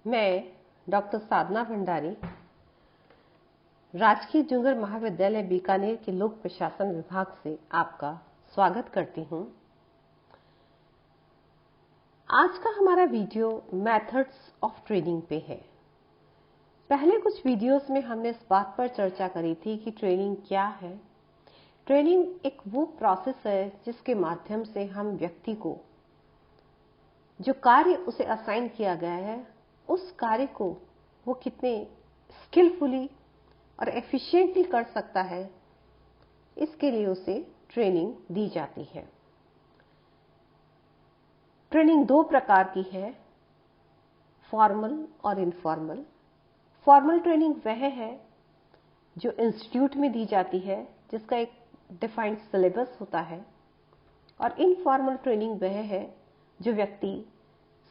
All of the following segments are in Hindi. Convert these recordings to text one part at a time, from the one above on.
मैं डॉक्टर साधना भंडारी राजकीय जूनियर महाविद्यालय बीकानेर के लोक प्रशासन विभाग से आपका स्वागत करती हूं। आज का हमारा वीडियो मेथड्स ऑफ ट्रेनिंग पे है। पहले कुछ वीडियोस में हमने इस बात पर चर्चा करी थी कि ट्रेनिंग क्या है। ट्रेनिंग एक वो प्रोसेस है जिसके माध्यम से हम व्यक्ति को जो कार्य उसे असाइन किया गया है उस कार्य को वो कितने स्किलफुली और एफिशिएंटली कर सकता है, इसके लिए उसे ट्रेनिंग दी जाती है। ट्रेनिंग दो प्रकार की है, फॉर्मल और इनफॉर्मल। फॉर्मल ट्रेनिंग वह है जो इंस्टीट्यूट में दी जाती है, जिसका एक डिफाइंड सिलेबस होता है, और इनफॉर्मल ट्रेनिंग वह है जो व्यक्ति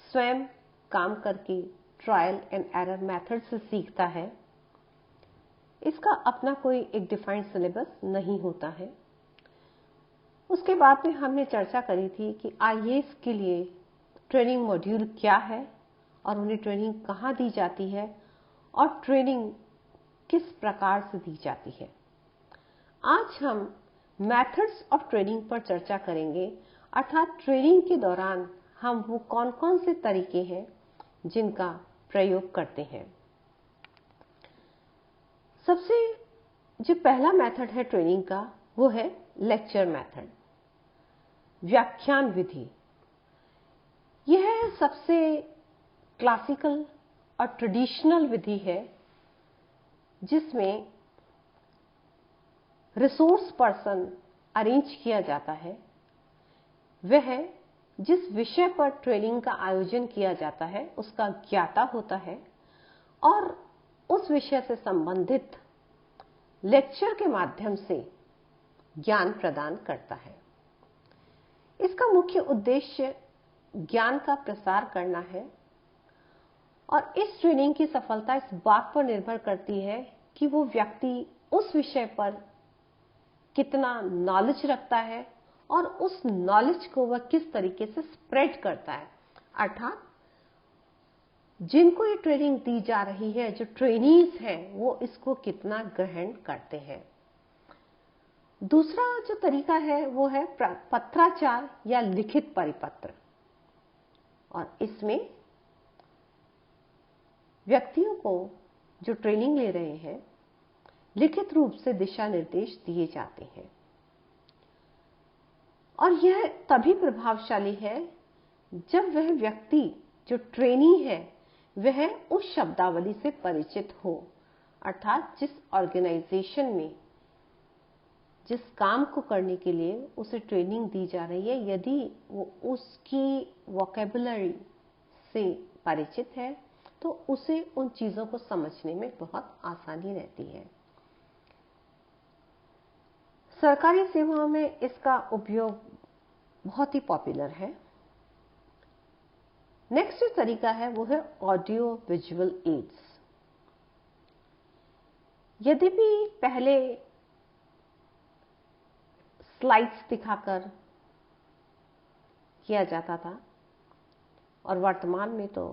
स्वयं काम करके ट्रायल एंड एरर मेथड से सीखता है। इसका अपना कोई एक डिफाइंड सिलेबस नहीं होता है। उसके बाद में हमने चर्चा करी थी कि आईएएस के लिए ट्रेनिंग मॉड्यूल क्या है और उन्हें ट्रेनिंग कहाँ दी जाती है और ट्रेनिंग किस प्रकार से दी जाती है। आज हम मेथड्स ऑफ ट्रेनिंग पर चर्चा करेंगे, अर्थात ट्रेनिंग के दौरान हम वो कौन कौन से तरीके हैं जिनका प्रयोग करते हैं। सबसे जो पहला मेथड है ट्रेनिंग का वो है लेक्चर मेथड, व्याख्यान विधि। यह सबसे क्लासिकल और ट्रेडिशनल विधि है जिसमें रिसोर्स पर्सन अरेंज किया जाता है। वह जिस विषय पर ट्रेनिंग का आयोजन किया जाता है उसका ज्ञाता होता है और उस विषय से संबंधित लेक्चर के माध्यम से ज्ञान प्रदान करता है। इसका मुख्य उद्देश्य ज्ञान का प्रसार करना है और इस ट्रेनिंग की सफलता इस बात पर निर्भर करती है कि वो व्यक्ति उस विषय पर कितना नॉलेज रखता है और उस नॉलेज को वह किस तरीके से स्प्रेड करता है, अर्थात जिनको ये ट्रेनिंग दी जा रही है, जो ट्रेनीज हैं, वो इसको कितना ग्रहण करते हैं। दूसरा जो तरीका है वो है पत्राचार या लिखित परिपत्र, और इसमें व्यक्तियों को जो ट्रेनिंग ले रहे हैं लिखित रूप से दिशा निर्देश दिए जाते हैं, और यह तभी प्रभावशाली है जब वह व्यक्ति जो ट्रेनी है वह उस शब्दावली से परिचित हो, अर्थात जिस ऑर्गेनाइजेशन में जिस काम को करने के लिए उसे ट्रेनिंग दी जा रही है, यदि वो उसकी वोकैबुलरी से परिचित है तो उसे उन चीजों को समझने में बहुत आसानी रहती है। सरकारी सेवाओं में इसका उपयोग बहुत ही पॉपुलर है। नेक्स्ट जो तरीका है वो है ऑडियो विजुअल एड्स। यद्यपि पहले स्लाइड्स दिखाकर किया जाता था और वर्तमान में तो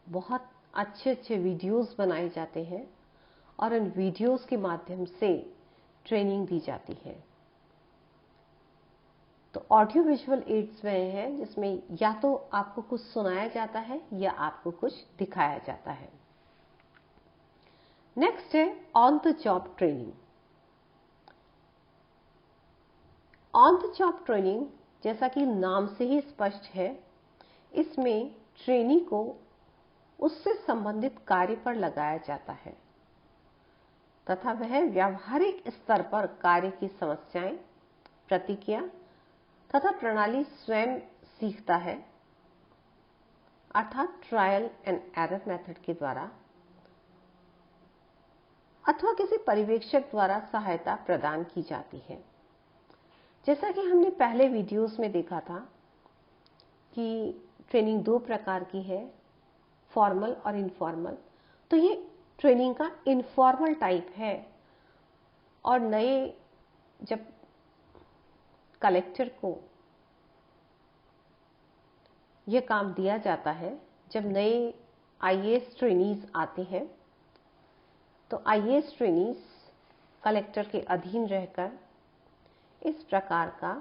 बहुत अच्छे अच्छे वीडियोस बनाए जाते हैं और इन वीडियोस के माध्यम से ट्रेनिंग दी जाती है। तो ऑडियो विजुअल एड्स वह हैं जिसमें या तो आपको कुछ सुनाया जाता है या आपको कुछ दिखाया जाता है। नेक्स्ट है on the job training. On the job training जैसा कि नाम से ही स्पष्ट है, इसमें ट्रेनी को उससे संबंधित कार्य पर लगाया जाता है तथा वह व्यावहारिक स्तर पर कार्य की समस्याएं, प्रतिक्रिया तथा प्रणाली स्वयं सीखता है, अर्थात ट्रायल एंड एरर मेथड के द्वारा अथवा किसी पर्यवेक्षक द्वारा सहायता प्रदान की जाती है। जैसा कि हमने पहले वीडियोस में देखा था कि ट्रेनिंग दो प्रकार की है, फॉर्मल और इनफॉर्मल। तो ये ट्रेनिंग का इनफॉर्मल टाइप है और नए जब कलेक्टर को यह काम दिया जाता है, जब नए आईएएस ट्रेनीज आते हैं, तो आईएएस ट्रेनीज कलेक्टर के अधीन रहकर इस प्रकार का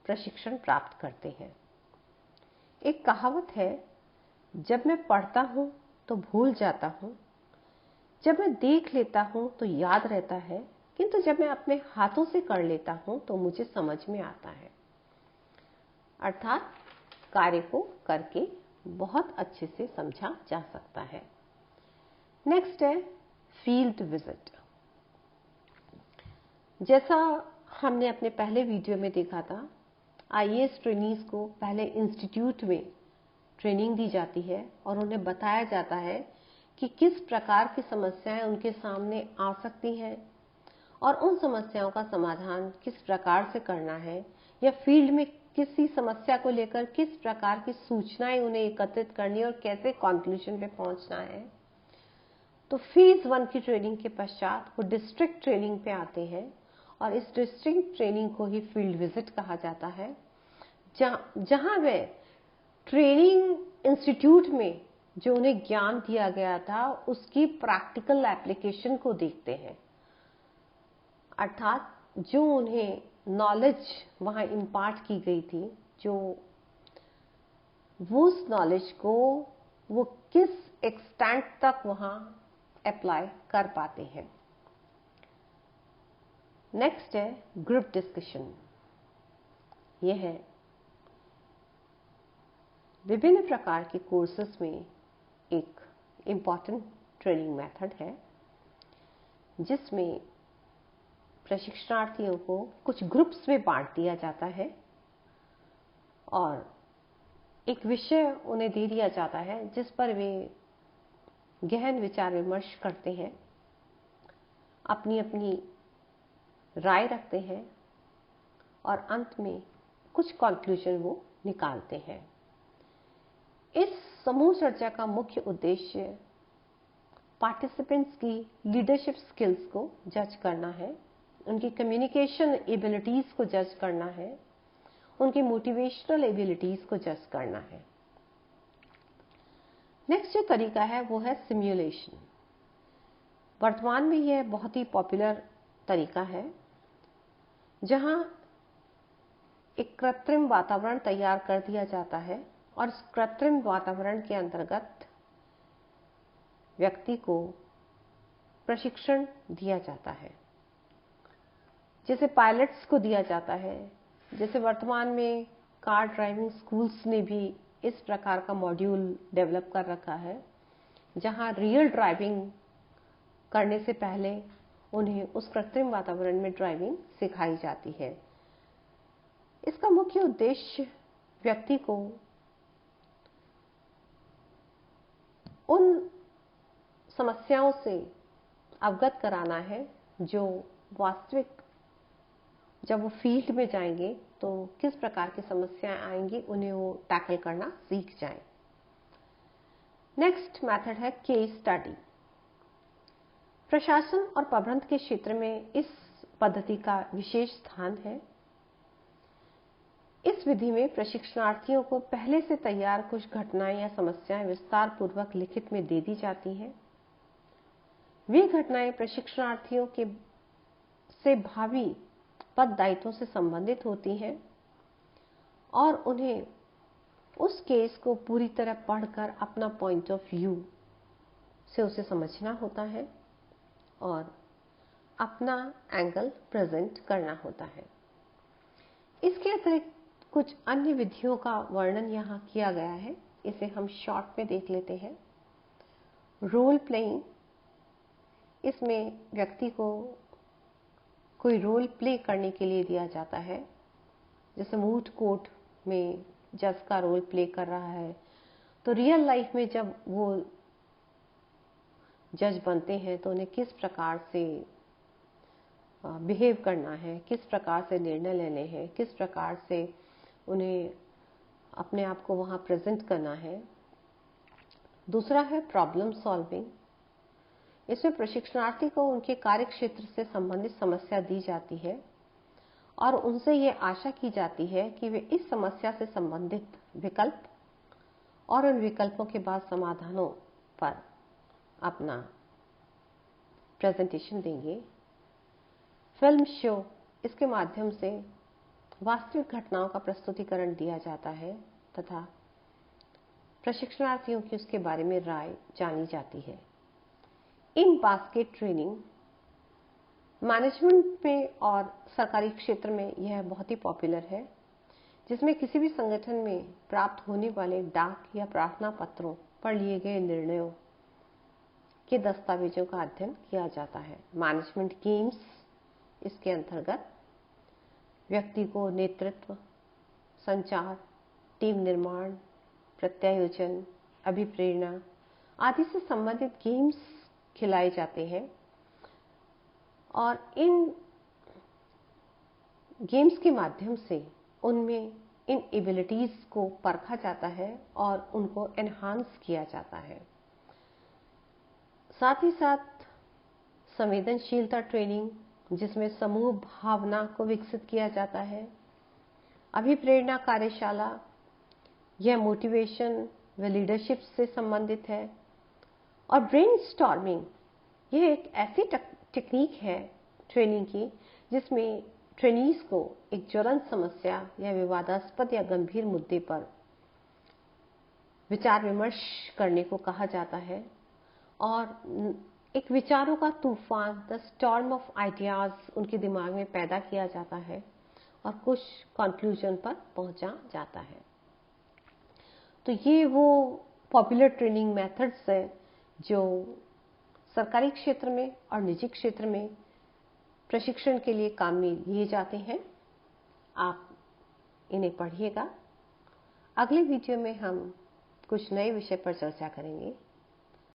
प्रशिक्षण प्राप्त करते हैं। एक कहावत है, जब मैं पढ़ता हूं तो भूल जाता हूं, जब मैं देख लेता हूं तो याद रहता है, किंतु जब मैं अपने हाथों से कर लेता हूं तो मुझे समझ में आता है। अर्थात कार्य को करके बहुत अच्छे से समझा जा सकता है। नेक्स्ट है फील्ड विजिट। जैसा हमने अपने पहले वीडियो में देखा था, आईएएस ट्रेनीज को पहले इंस्टीट्यूट में ट्रेनिंग दी जाती है और उन्हें बताया जाता है कि किस प्रकार की समस्याएं उनके सामने आ सकती हैं और उन समस्याओं का समाधान किस प्रकार से करना है, या फील्ड में किसी समस्या को लेकर किस प्रकार की सूचनाएं उन्हें एकत्रित करनी और कैसे कंक्लूजन पे पहुंचना है। तो फेज 1 की ट्रेनिंग के पश्चात वो डिस्ट्रिक्ट ट्रेनिंग पे आते हैं और इस डिस्ट्रिक्ट ट्रेनिंग को ही फील्ड विजिट कहा जाता है, जहां वे ट्रेनिंग इंस्टीट्यूट में जो उन्हें ज्ञान दिया गया था उसकी प्रैक्टिकल एप्लीकेशन को देखते हैं। अर्थात जो उन्हें नॉलेज वहां इम्पार्ट की गई थी, जो वो उस नॉलेज को वो किस एक्सटेंट तक वहां अप्लाई कर पाते हैं। नेक्स्ट है ग्रुप डिस्कशन। यह है विभिन्न प्रकार के कोर्सेस में एक इम्पॉर्टेंट ट्रेनिंग मेथड है, जिसमें प्रशिक्षणार्थियों को कुछ ग्रुप्स में बांट दिया जाता है और एक विषय उन्हें दे दिया जाता है जिस पर वे गहन विचार विमर्श करते हैं, अपनी अपनी राय रखते हैं और अंत में कुछ कंक्लूजन वो निकालते हैं। इस समूह चर्चा का मुख्य उद्देश्य पार्टिसिपेंट्स की लीडरशिप स्किल्स को जज करना है, उनकी कम्युनिकेशन एबिलिटीज को जज करना है, उनकी मोटिवेशनल एबिलिटीज को जज करना है। नेक्स्ट जो तरीका है वो है सिमुलेशन। वर्तमान में यह बहुत ही पॉपुलर तरीका है, जहां एक कृत्रिम वातावरण तैयार कर दिया जाता है और इस कृत्रिम वातावरण के अंतर्गत व्यक्ति को प्रशिक्षण दिया जाता है, जैसे पायलट्स को दिया जाता है। जैसे वर्तमान में कार ड्राइविंग स्कूल्स ने भी इस प्रकार का मॉड्यूल डेवलप कर रखा है, जहां रियल ड्राइविंग करने से पहले उन्हें उस कृत्रिम वातावरण में ड्राइविंग सिखाई जाती है। इसका मुख्य उद्देश्य व्यक्ति को उन समस्याओं से अवगत कराना है जो वास्तविक जब वो फील्ड में जाएंगे तो किस प्रकार की समस्याएं आएंगी, उन्हें वो टैकल करना सीख जाएं। नेक्स्ट मेथड है केस स्टडी। प्रशासन और प्रबंधन के क्षेत्र में इस पद्धति का विशेष स्थान है। इस विधि में प्रशिक्षणार्थियों को पहले से तैयार कुछ घटनाएं या समस्याएं विस्तार पूर्वक लिखित में दे दी जाती हैं। वे घटनाएं प्रशिक्षणार्थियों के से भावी पद दायित्वों से संबंधित होती हैं और उन्हें उस केस को पूरी तरह पढ़कर अपना पॉइंट ऑफ व्यू से उसे समझना होता है और अपना एंगल प्रेजेंट करना होता है। इसके अतिरिक्त कुछ अन्य विधियों का वर्णन यहाँ किया गया है, इसे हम शॉर्ट में देख लेते हैं। रोल प्लेइंग, इसमें व्यक्ति को कोई रोल प्ले करने के लिए दिया जाता है, जैसे मूट कोर्ट में जज का रोल प्ले कर रहा है, तो रियल लाइफ में जब वो जज बनते हैं तो उन्हें किस प्रकार से बिहेव करना है, किस प्रकार से निर्णय लेने हैं, किस प्रकार से उन्हें अपने आप को वहां प्रेजेंट करना है। दूसरा है प्रॉब्लम सॉल्विंग। इसमें प्रशिक्षणार्थी को उनके कार्य क्षेत्र से संबंधित समस्या दी जाती है और उनसे ये आशा की जाती है कि वे इस समस्या से संबंधित विकल्प और उन विकल्पों के बाद समाधानों पर अपना प्रेजेंटेशन देंगे। फिल्म शो, इसके माध्यम से वास्तविक घटनाओं का प्रस्तुतिकरण दिया जाता है तथा प्रशिक्षणार्थियों की उसके बारे में राय जानी जाती है। इन बास्केट ट्रेनिंग मैनेजमेंट में और सरकारी क्षेत्र में यह बहुत ही पॉपुलर है, जिसमें किसी भी संगठन में प्राप्त होने वाले डाक या प्रार्थना पत्रों पर लिए गए निर्णयों के दस्तावेजों का अध्ययन किया जाता है। मैनेजमेंट गेम्स, इसके अंतर्गत व्यक्ति को नेतृत्व, संचार, टीम निर्माण, प्रत्यायोजन, अभिप्रेरणा आदि से संबंधित गेम्स खिलाए जाते हैं और इन गेम्स के माध्यम से उनमें इन एबिलिटीज को परखा जाता है और उनको एनहांस किया जाता है। साथ ही साथ संवेदनशीलता ट्रेनिंग, जिसमें समूह भावना को विकसित किया जाता है। अभिप्रेरणा कार्यशाला, यह मोटिवेशन व लीडरशिप से संबंधित है। और ब्रेनस्टॉर्मिंग, यह एक ऐसी टेक्निक है ट्रेनिंग की जिसमें ट्रेनीज को एक ज्वलंत समस्या या विवादास्पद या गंभीर मुद्दे पर विचार विमर्श करने को कहा जाता है और एक विचारों का तूफान, द स्टॉर्म ऑफ आइडियाज, उनके दिमाग में पैदा किया जाता है और कुछ कंक्लूजन पर पहुंचा जाता है। तो ये वो पॉपुलर ट्रेनिंग मेथड्स हैं जो सरकारी क्षेत्र में और निजी क्षेत्र में प्रशिक्षण के लिए काम में लिए जाते हैं। आप इन्हें पढ़िएगा। अगले वीडियो में हम कुछ नए विषय पर चर्चा करेंगे।